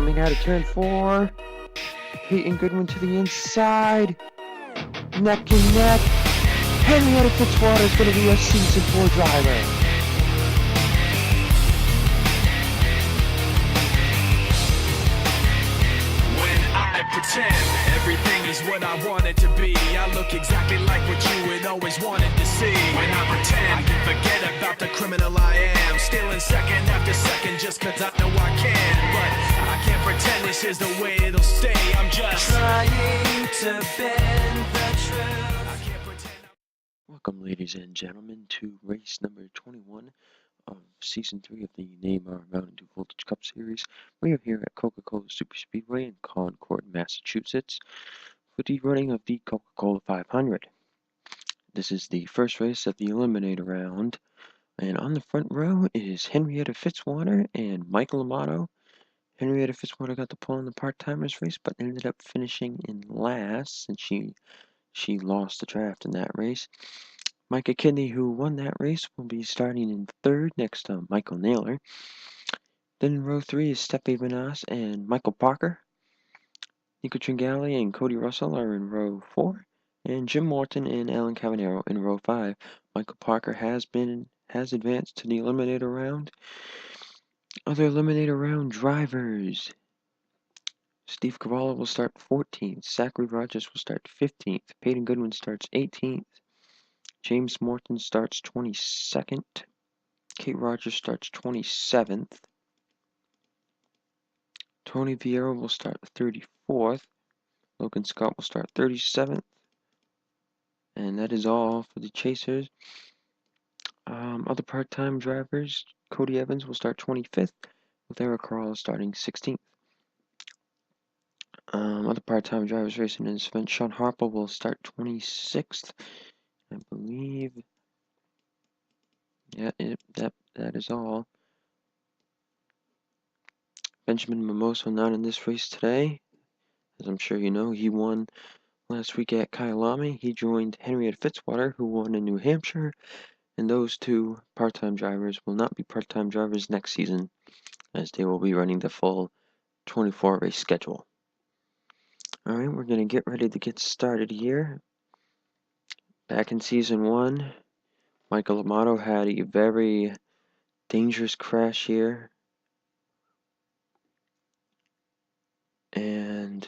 Coming out of turn 4. Peyton Goodwin to the inside. Neck and neck. Henrietta Fitzwater is going to be a Season 4 driver. When I pretend everything is what I want it to be, I look exactly like what you had always wanted to see. When I pretend, I can forget about the criminal I am, stealing second after second just cause I know I can. But I can't pretend this is the way it'll stay. I'm just trying to bend the truth. I can't pretend. Welcome, ladies and gentlemen, to race number 21 of Season 3 of the NAMAR Mountain Dew Voltage Cup Series. We are here at Coca Cola Super Speedway in Concord, Massachusetts, for the running of the Coca Cola 500. This is the first race of the Eliminator round, and on the front row is Henrietta Fitzwater and Michael Amato. Henrietta Fitzwater got the pole in the part-timers race, but ended up finishing in last since she lost the draft in that race. Micah Kidney, who won that race, will be starting in third next to Michael Naylor. Then in row 3 is Steppe Benas and Michael Parker. Nico Tringali and Cody Russell are in row 4. And Jim Morton and Alan Cavanero in row 5. Michael Parker has advanced to the Eliminator round. Other Eliminator round drivers. Steve Cavallo will start 14th. Zachary Rogers will start 15th. Peyton Goodwin starts 18th. James Morton starts 22nd. Kate Rogers starts 27th. Tony Vieira will start 34th. Logan Scott will start 37th. And that is all for the chasers. Other part-time drivers, Cody Evans will start 25th, with Eric Carl starting 16th. Other part-time drivers racing in this event, Sean Harper will start 26th, I believe. Yeah, that is all. Benjamin Mimoso not in this race today. As I'm sure you know, he won last week at Kyalami. He joined Henrietta Fitzwater, who won in New Hampshire. And those two part-time drivers will not be part-time drivers next season, as they will be running the full 24 race schedule. Alright, we're going to get ready to get started here. Back in Season 1, Michael Amato had a very dangerous crash here. And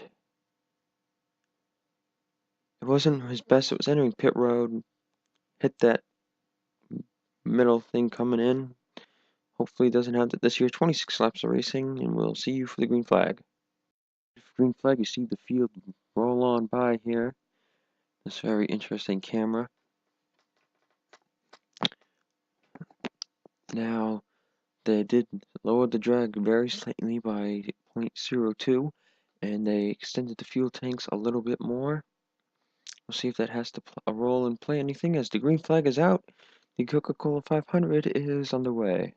it wasn't his best. It was entering pit road, hit that middle thing coming in. Hopefully he doesn't have that this year. 26 laps of racing, and we'll see you for the green flag. Green flag, you see the field roll on by here. This very interesting camera. Now, they did lower the drag very slightly by 0.02, and they extended the fuel tanks a little bit more. We'll see if that has to a role in play anything. As the green flag is out, the Coca Cola 500 is underway.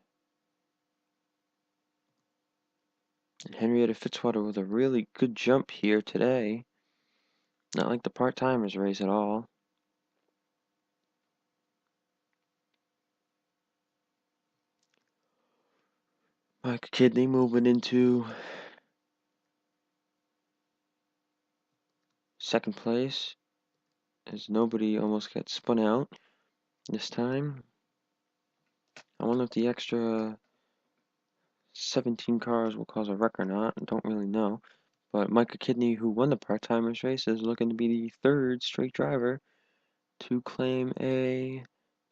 And Henrietta Fitzwater with a really good jump here today. Not like the part-timers race at all. Mike Kidney moving into second place, as nobody almost gets spun out this time. I wonder if the extra 17 cars will cause a wreck or not. I don't really know. But Micah Kidney, who won the part-timers race, is looking to be the third straight driver to claim a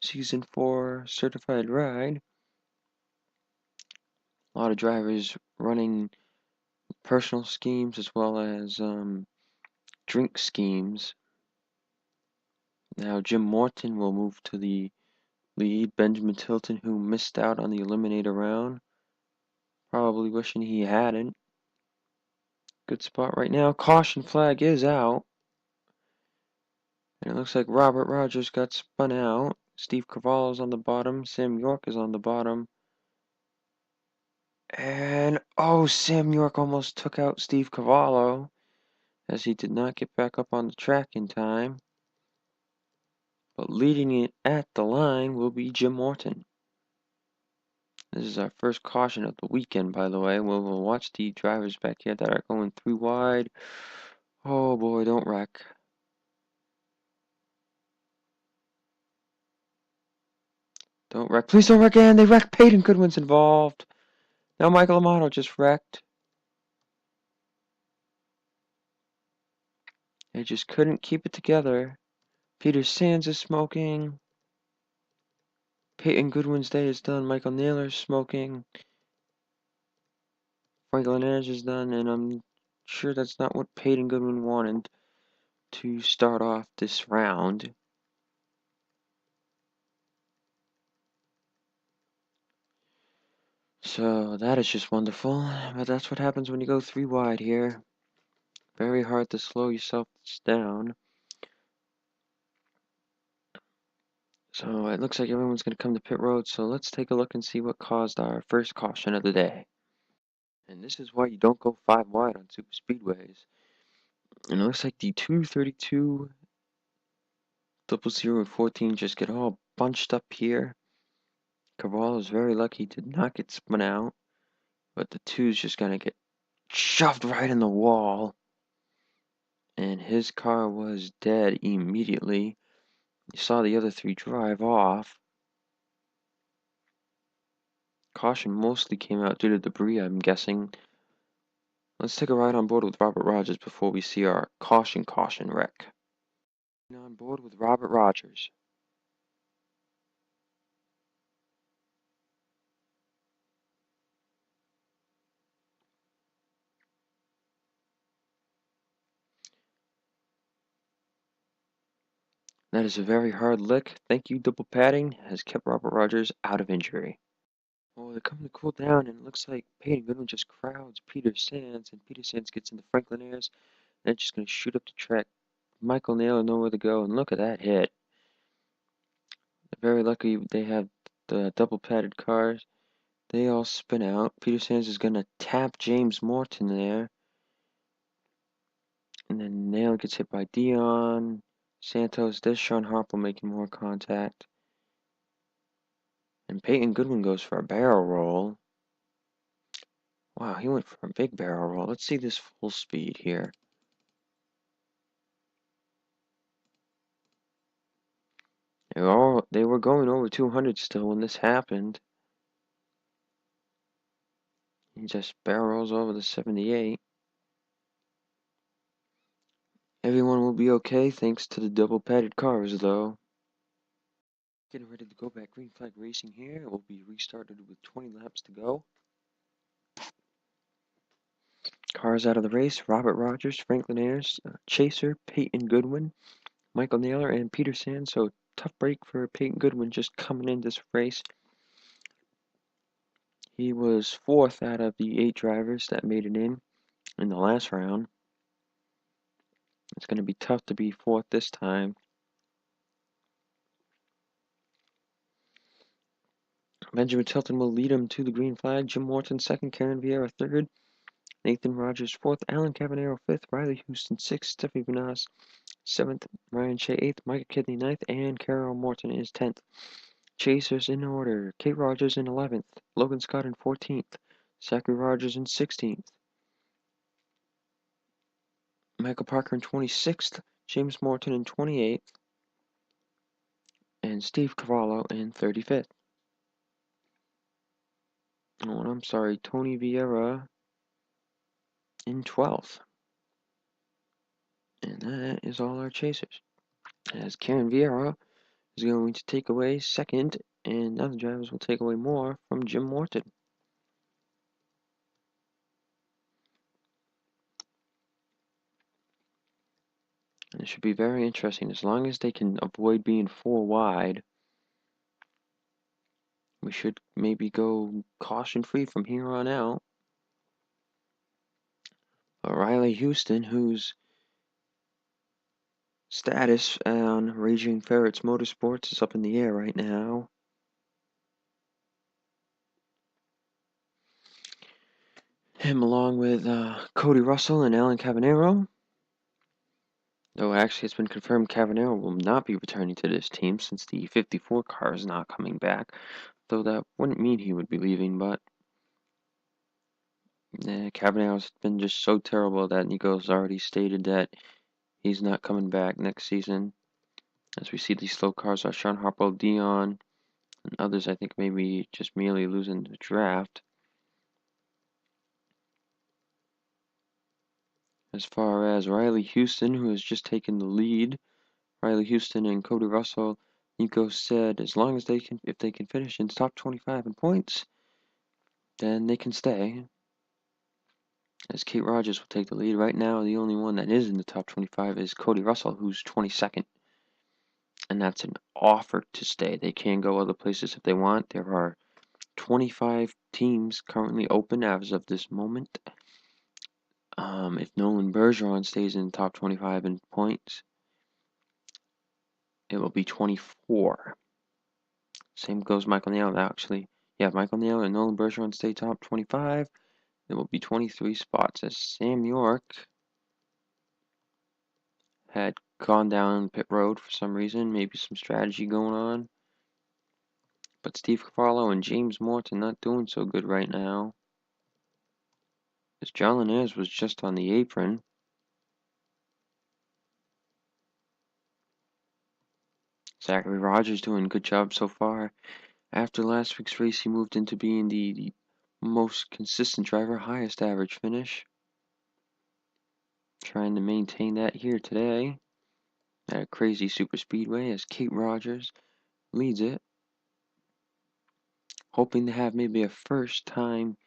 Season 4 certified ride. A lot of drivers running personal schemes as well as drink schemes. Now Jim Morton will move to the lead. Benjamin Tilton, who missed out on the Eliminator round, probably wishing he hadn't. Good spot right now. Caution flag is out. And it looks like Robert Rogers got spun out. Steve Cavallo's on the bottom. Sam York is on the bottom. And, oh, Sam York almost took out Steve Cavallo, as he did not get back up on the track in time. But leading it at the line will be Jim Morton. This is our first caution of the weekend, by the way. We'll watch the drivers back here that are going 3 wide. Oh boy, don't wreck. Don't wreck. Please don't wreck again. They wrecked. Peyton Goodwin's involved. Now Michael Amato just wrecked. They just couldn't keep it together. Peter Sands is smoking. Peyton Goodwin's day is done. Michael Naylor's smoking. Franklin Ayers is done, and I'm sure that's not what Peyton Goodwin wanted to start off this round. So that is just wonderful, but that's what happens when you go 3 wide here. Very hard to slow yourself down. So it looks like everyone's going to come to pit road, so let's take a look and see what caused our first caution of the day. And this is why you don't go 5 wide on super speedways. And it looks like the 232 00 and 14 just get all bunched up here. Cavallo is very lucky to not get spun out, but the 2's just going to get shoved right in the wall. And his car was dead immediately. You saw the other 3 drive off. Caution mostly came out due to debris, I'm guessing. Let's take a ride on board with Robert Rogers before we see our caution wreck. On board with Robert Rogers. That is a very hard lick. Thank you, double padding has kept Robert Rogers out of injury. Oh, they're coming to cool down, and it looks like Peyton Goodwin just crowds Peter Sands, and Peter Sands gets into Franklin Ayers. They're just going to shoot up the track. Michael Naylor nowhere to go, and look at that hit. They're very lucky they have the double padded cars. They all spin out. Peter Sands is going to tap James Morton there. And then Naylor gets hit by Dion. Santos, there's Sean Harple making more contact. And Peyton Goodwin goes for a barrel roll. Wow, he went for a big barrel roll. Let's see this full speed here. They were going over 200 still when this happened. He just barrels over the 78. Everyone will be okay thanks to the double padded cars though. Getting ready to go back green flag racing here. It will be restarted with 20 laps to go. Cars out of the race: Robert Rogers, Franklin Ayers, Chaser, Peyton Goodwin, Michael Naylor, and Peter Sands. So tough break for Peyton Goodwin just coming in this race. He was 4th out of the 8 drivers that made it in the last round. It's going to be tough to be 4th this time. Benjamin Tilton will lead him to the green flag. Jim Morton 2nd, Karen Vieira 3rd, Nathan Rogers 4th, Alan Cavanero 5th, Riley Houston 6th, Stephanie Vanas 7th, Ryan Shea 8th, Micah Kidney 9th, and Carol Morton is 10th. Chasers in order: Kate Rogers in 11th, Logan Scott in 14th, Zachary Rogers in 16th, Michael Parker in 26th, James Morton in 28th, and Steve Cavallo in 35th. Oh, and I'm sorry, Tony Vieira in 12th. And that is all our chasers. As Karen Vieira is going to take away 2nd, and other drivers will take away more from Jim Morton. And it should be very interesting. As long as they can avoid being 4 wide, we should maybe go caution-free from here on out. Riley Houston, whose status on Raging Ferrets Motorsports is up in the air right now. Him along with Cody Russell and Alan Cavanero. Though actually it's been confirmed Cavanero will not be returning to this team since the 54 car is not coming back. though that wouldn't mean he would be leaving, but Cabanera's been just so terrible that Nico's already stated that he's not coming back next season. As we see these slow cars are Sean Harpo, Dion, and others I think maybe just merely losing the draft. As far as Riley Houston, who has just taken the lead, Riley Houston and Cody Russell, Nico said as long as if they can finish in top 25 in points, then they can stay. As Kate Rogers will take the lead. Right now, the only one that is in the top 25 is Cody Russell, who's 22nd. And that's an offer to stay. They can go other places if they want. There are 25 teams currently open as of this moment. If Nolan Bergeron stays in the top 25 in points, it will be 24. Same goes Michael Nail, actually. Yeah, Michael Nail and Nolan Bergeron stay top 25. It will be 23 spots as Sam York had gone down pit road for some reason, maybe some strategy going on. But Steve Cavallo and James Morton not doing so good right now. As John Linares was just on the apron. Zachary Rogers doing a good job so far. After last week's race, he moved into being the most consistent driver, highest average finish. Trying to maintain that here today at a crazy super speedway as Kate Rogers leads it. Hoping to have maybe a first time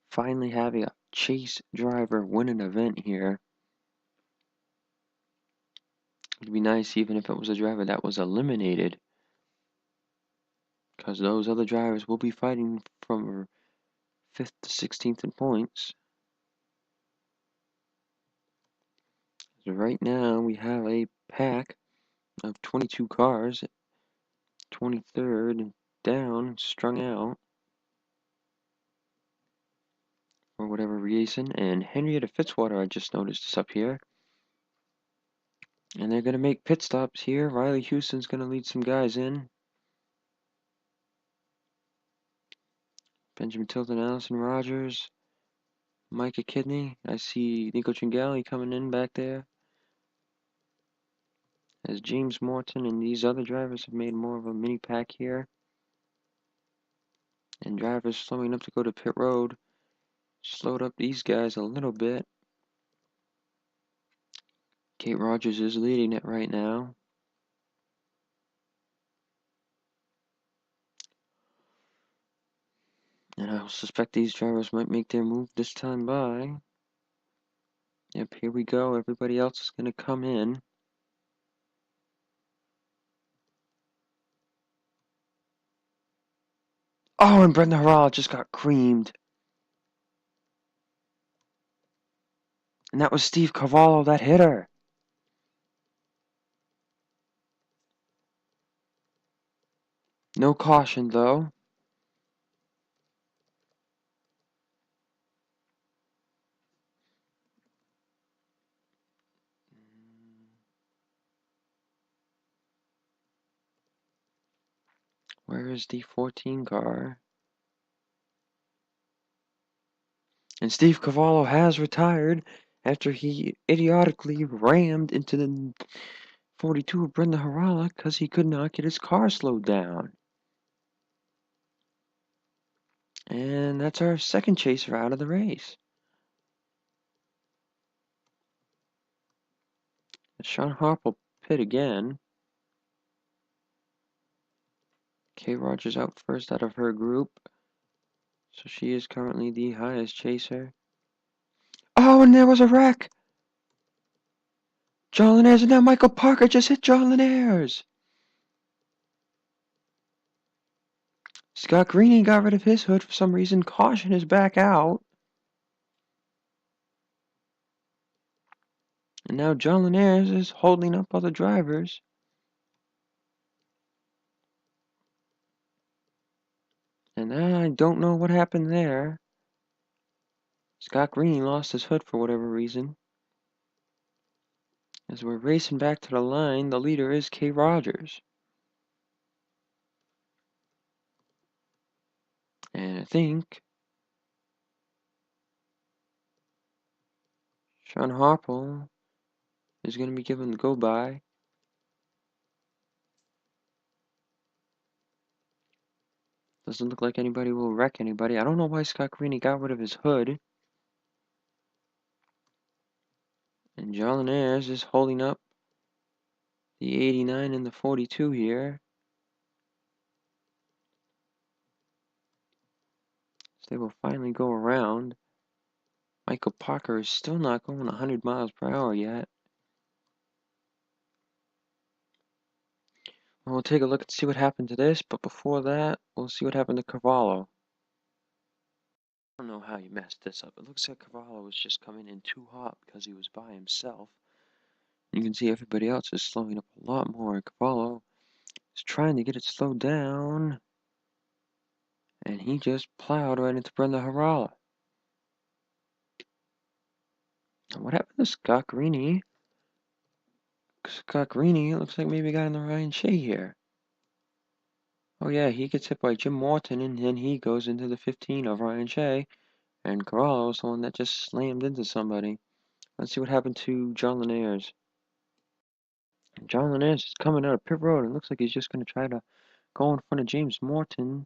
finally having a chase driver win an event here. It'd be nice even if it was a driver that was eliminated, because those other drivers will be fighting from 5th to 16th in points. So right now we have a pack of 22 cars, 23rd down, strung out for whatever reason, and Henrietta Fitzwater, I just noticed, is up here. And they're going to make pit stops here. Riley Houston's going to lead some guys in. Benjamin Tilton, Allison Rogers, Micah Kidney. I see Nico Tringali coming in back there. As James Morton and these other drivers have made more of a mini pack here. And drivers slowing up to go to pit road. Slowed up these guys a little bit. Kate Rogers is leading it right now. And I suspect these drivers might make their move this time by. Yep, here we go. Everybody else is going to come in. Oh, and Brenda Harrell just got creamed. And that was Steve Cavallo that hit her. No caution, though. Where is the 14 car? And Steve Cavallo has retired after he idiotically rammed into the 42 of Brenda Harrell because he could not get his car slowed down. And that's our second chaser out of the race. Sean Harp will pit again. Kay Rogers out first out of her group. So she is currently the highest chaser. Oh, and there was a wreck! John Linares, and now Michael Parker just hit John Linares. Scott Greeney got rid of his hood for some reason. Caution is back out. And now John Linares is holding up other drivers. And I don't know what happened there. Scott Greeney lost his hood for whatever reason. As we're racing back to the line, the leader is Kay Rogers. I think Sean Harple is going to be given the go-by. Doesn't look like anybody will wreck anybody. I don't know why Scott Green got rid of his hood. And John Ayres is holding up the 89 and the 42 here. So they will finally go around. Michael Parker is still not going 100 miles per hour yet. We'll take a look and see what happened to this, but before that, we'll see what happened to Cavallo. I don't know how you messed this up. It looks like Cavallo was just coming in too hot because he was by himself. You can see everybody else is slowing up a lot more. Cavallo is trying to get it slowed down, and he just plowed right into Brenda Harala. What happened to Scott Greeny? Scott Greeny, it looks like maybe got in the Ryan Shea here. Oh yeah, he gets hit by Jim Morton, and then he goes into the 15 of Ryan Shea, and Cavallo is the one that just slammed into somebody. Let's see what happened to John Linares. John Linares is coming out of pit road, and looks like he's just going to try to go in front of James Morton.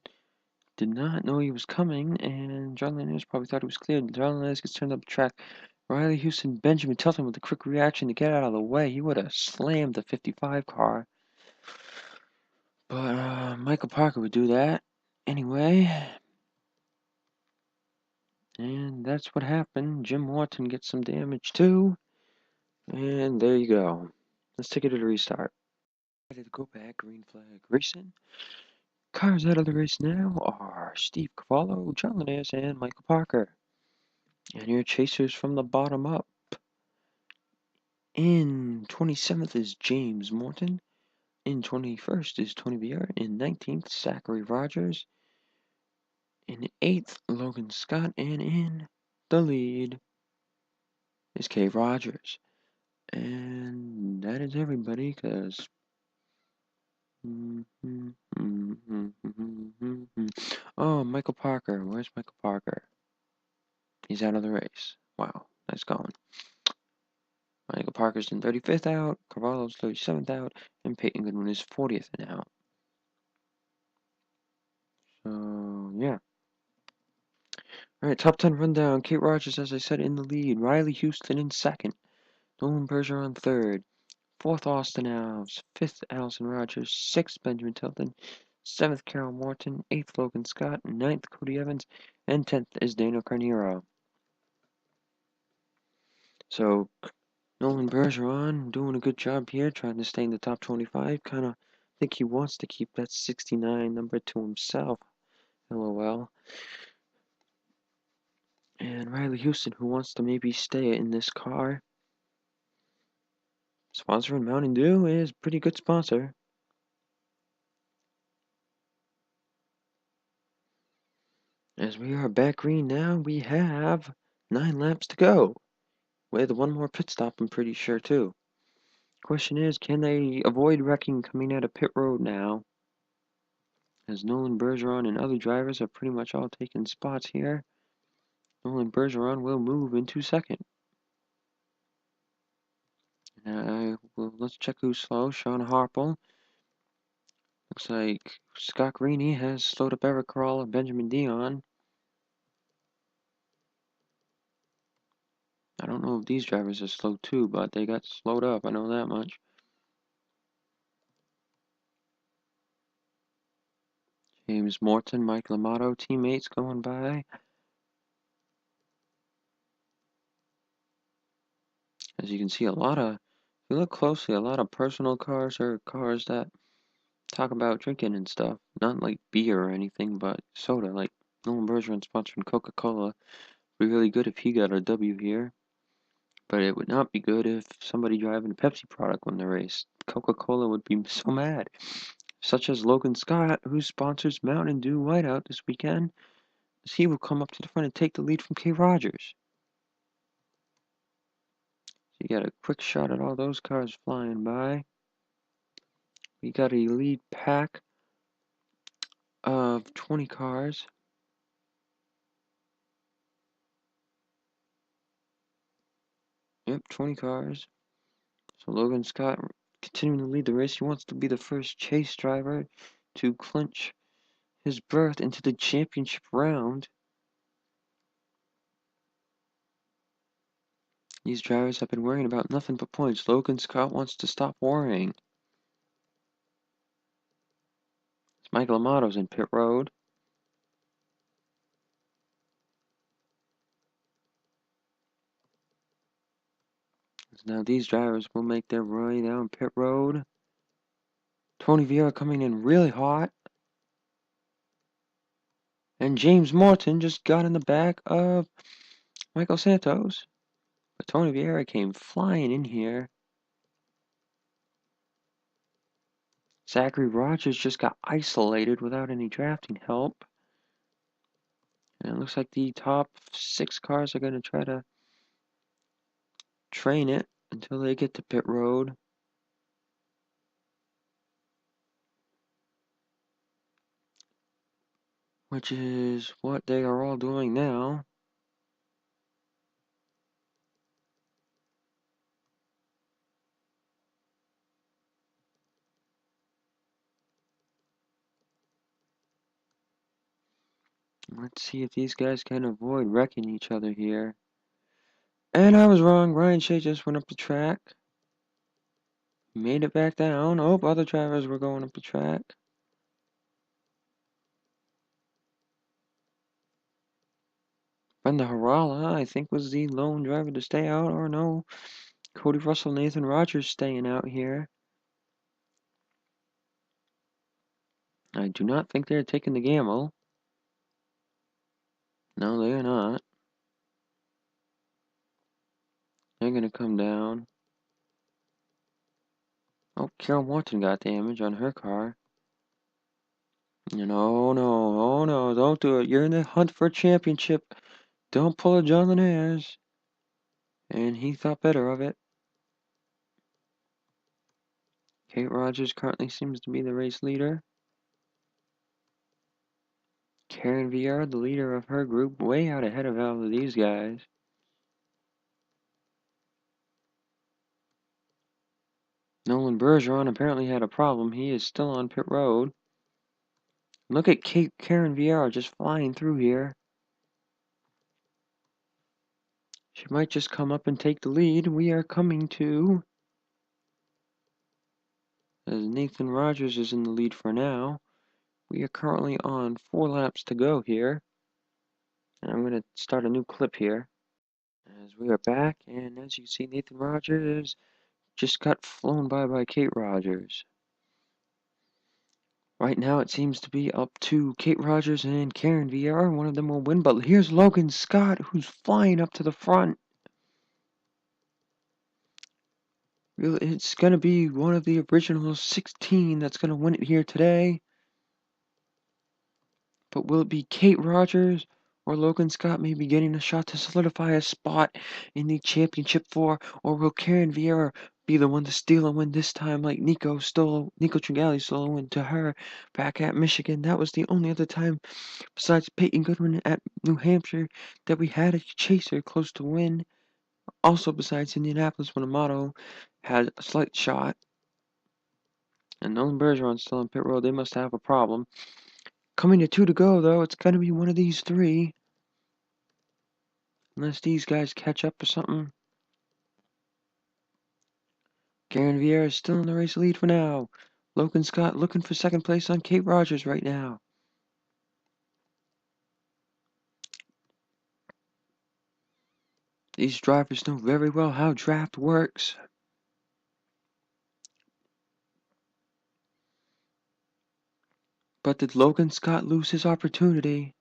Did not know he was coming, and John Linares probably thought he was cleared. John Linares gets turned up the track. Riley Houston, Benjamin Tilton with a quick reaction to get out of the way. He would have slammed the 55 car. But Michael Parker would do that anyway. And that's what happened. Jim Morton gets some damage too. And there you go. Let's take it to the restart. Ready to go back, green flag racing. Cars out of the race now are Steve Cavallo, John Linares, and Michael Parker. And your chasers from the bottom up. In 27th is James Morton. In 21st is Tony Vieira. In 19th, Zachary Rogers. In 8th, Logan Scott. And in the lead is Kay Rogers. And that is everybody, because... Oh, Michael Parker. Where's Michael Parker? He's out of the race. Wow, that's gone. Michael Parker's in 35th out, Cavallo's 37th out, and Peyton Goodwin is 40th and out. So, yeah. Alright, top 10 rundown. Kate Rogers, as I said, in the lead. Riley Houston in second. Nolan Bergeron third. 4th, Austin Alves. 5th, Allison Rogers. 6th, Benjamin Tilton. 7th, Carol Morton. 8th, Logan Scott. 9th, Cody Evans. And 10th is Daniel Carneiro. So, Nolan Bergeron doing a good job here, trying to stay in the top 25. Kind of think he wants to keep that 69 number to himself. LOL. And Riley Houston, who wants to maybe stay in this car. Sponsoring Mountain Dew is a pretty good sponsor. As we are back green now, we have 9 laps to go. With one more pit stop, I'm pretty sure, too. Question is, can they avoid wrecking coming out of pit road now? As Nolan Bergeron and other drivers are pretty much all taking spots here. Nolan Bergeron will move into second. Let's check who's slow. Sean Harple. Looks like Scott Greeny has slowed up Eric Carl and Benjamin Dion. I don't know if these drivers are slow too, but they got slowed up. I know that much. James Morton, Mike Lamato, teammates going by. As you can see, if you look closely, a lot of personal cars or cars that talk about drinking and stuff. Not like beer or anything, but soda. Like Nolan Bergeron sponsoring Coca Cola. Be really good if he got a W here. But it would not be good if somebody driving a Pepsi product won the race. Coca Cola would be so mad. Such as Logan Scott, who sponsors Mountain Dew Whiteout this weekend, as he will come up to the front and take the lead from Kay Rogers. So you got a quick shot at all those cars flying by. We got a lead pack of 20 cars. Yep, 20 cars. So Logan Scott continuing to lead the race. He wants to be the first chase driver to clinch his berth into the championship round. These drivers have been worrying about nothing but points. Logan Scott wants to stop worrying. Michael Amato's in pit road. Now these drivers will make their way down pit road. Tony Vieira coming in really hot. And James Morton just got in the back of Michael Santos. But Tony Vieira came flying in here. Zachary Rogers just got isolated without any drafting help. And it looks like the top 6 cars are going to try to train it until they get to pit road. Which is what they are all doing now. Let's see if these guys can avoid wrecking each other here. And I was wrong. Ryan Shea just went up the track. Made it back down. Oh, other drivers were going up the track. Brenda Harala, I think, was the lone driver to stay out. Or no, Cody Russell, Nathan Rogers staying out here. I do not think they're taking the gamble. No, they are not. They're going to come down. Oh, Carol Morton got damage on her car. No, no, oh no, don't do it. You're in the hunt for a championship. Don't pull a John Linares. And he thought better of it. Kate Rogers currently seems to be the race leader. Karen Vieira, the leader of her group, way out ahead of all of these guys. Nolan Bergeron apparently had a problem. He is still on pit road. Look at Karen Vieira just flying through here. She might just come up and take the lead. We are coming to... As Nathan Rogers is in the lead for now. We are currently on 4 laps to go here. And I'm going to start a new clip here. As we are back, and as you can see, Nathan Rogers just got flown by Kate Rogers. Right now it seems to be up to Kate Rogers and Karen Vieira. One of them will win, but here's Logan Scott, who's flying up to the front. It's going to be one of the original 16 that's going to win it here today. But will it be Kate Rogers or Logan Scott maybe getting a shot to solidify a spot in the championship 4? Or will Karen Vieira be the one to steal a win this time like Nico Tringali stole a win to her back at Michigan? That was the only other time besides Peyton Goodwin at New Hampshire that we had a chaser close to win. Also besides Indianapolis when Amato had a slight shot. And Nolan Bergeron's still on pit road. They must have a problem. Coming to 2 to go, though. It's going to be one of these 3. Unless these guys catch up or something. Karen Vieira is still in the race lead for now. Logan Scott looking for second place on Kate Rogers right now. These drivers know very well how draft works. But did Logan Scott lose his opportunity?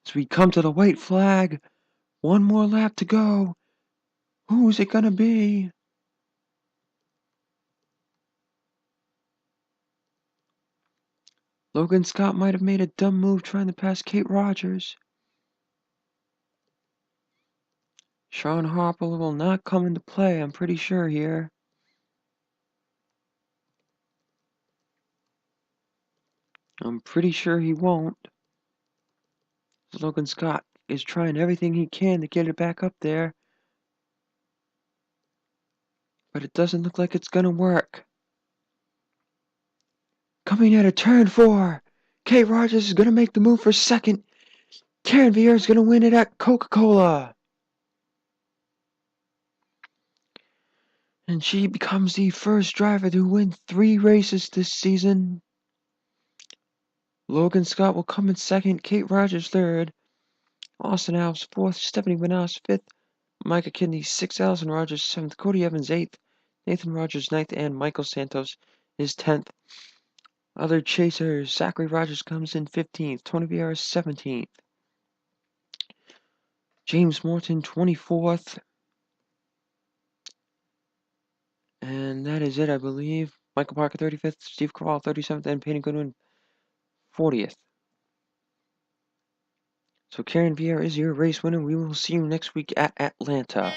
As we come to the white flag, 1 more lap to go. Who's it gonna be? Logan Scott might have made a dumb move trying to pass Kate Rogers. Sean Harper will not come into play, I'm pretty sure here. I'm pretty sure he won't. Logan Scott is trying everything he can to get it back up there. But it doesn't look like it's gonna work. Coming at a turn 4. Kate Rogers is gonna make the move for second. Karen Viera is gonna win it at Coca Cola. And she becomes the first driver to win 3 races this season. Logan Scott will come in second, Kate Rogers third, Austin Alves fourth, Stephanie Winas fifth, Micah Kidney sixth, Allison Rogers seventh, Cody Evans eighth, Nathan Rogers ninth, and Michael Santos is 10th. Other chasers, Zachary Rogers comes in 15th, Tony Vieira 17th, James Morton 24th, and that is it, I believe. Michael Parker 35th, Steve Carell 37th, and Peyton Goodwin 40th. So Karen Vieira is your race winner. We will see you next week at Atlanta.